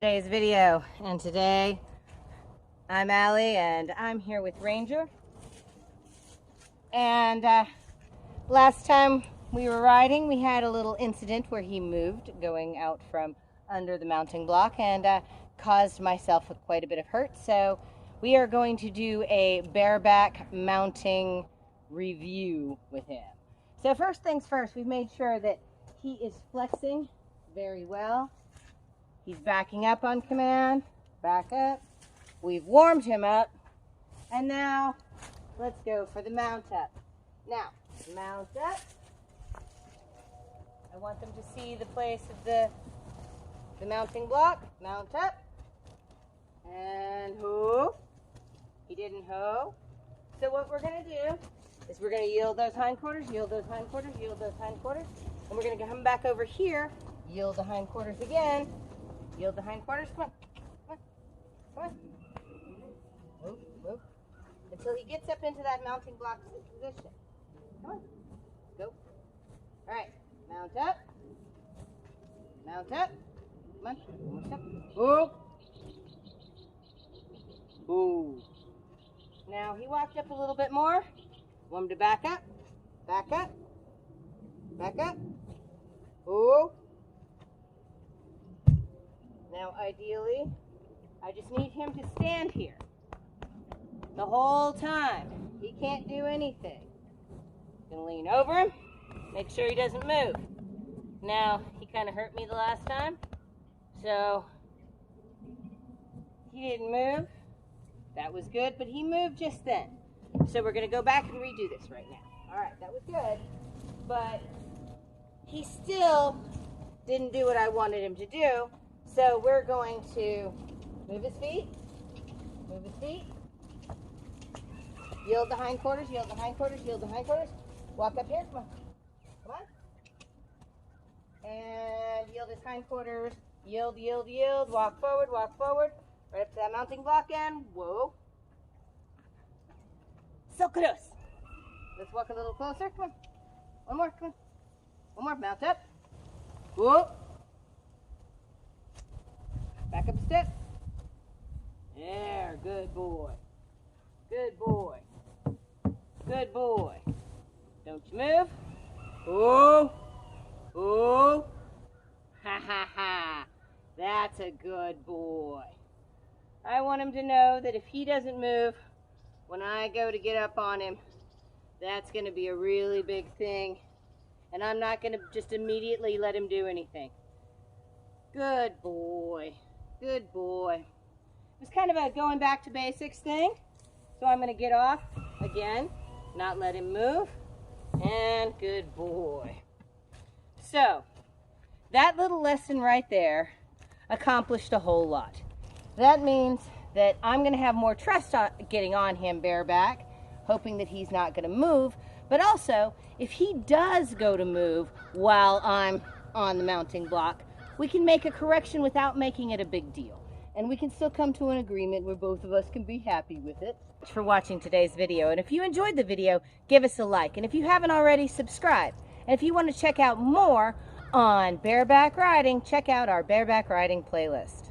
Today's video, and today I'm Allie and I'm here with Ranger. And last time we were riding, we had a little incident where he moved going out from under the mounting block and caused myself quite a bit of hurt. So we are going to do a bareback mounting review with him. So first things first, we've made sure that he is flexing very well. He's backing up on command, back up. We've warmed him up, and now let's go for the mount up. Now, mount up. I want them to see the place of the mounting block. Mount up. And ho. He didn't ho. So what we're going to do is we're going to yield those hindquarters, yield those hindquarters, yield those hindquarters. And we're going to come back over here, yield the hindquarters again. Yield the hindquarters. Come on. Come on. Come on. Move, move. Until he gets up into that mounting block position. Come on. Go. All right. Mount up. Mount up. Come on. One more step. Ooh. Ooh. Now he walked up a little bit more. Want him to back up. Back up. Back up. Ooh. Now, ideally, I just need him to stand here the whole time. He can't do anything. Gonna lean over him, make sure he doesn't move. Now, he kind of hurt me the last time, so he didn't move. That was good, but he moved just then. So we're gonna go back and redo this right now. All right, that was good, but he still didn't do what I wanted him to do. So we're going to move his feet, yield the hindquarters, yield the hindquarters, yield the hindquarters. Walk up here, come on, come on. And yield his hindquarters, yield, yield, yield. Walk forward, right up to that mounting block and whoa. So kudos. Let's walk a little closer, come on. One more, come on. One more, mount up. Whoa. Back up a step. There, good boy. Good boy. Good boy. Don't you move. Oh. Oh. Ha ha ha. That's a good boy. I want him to know that if he doesn't move, when I go to get up on him, that's going to be a really big thing. And I'm not going to just immediately let him do anything. Good boy. Good boy. It was kind of a going back to basics thing. So I'm going to get off again, not let him move. And good boy. So that little lesson right there accomplished a whole lot. That means that I'm going to have more trust getting on him bareback, hoping that he's not going to move. But also, if he does go to move while I'm on the mounting block, we can make a correction without making it a big deal. And we can still come to an agreement where both of us can be happy with it. Thanks for watching today's video. And if you enjoyed the video, give us a like. And if you haven't already, subscribe. And if you want to check out more on bareback riding, check out our bareback riding playlist.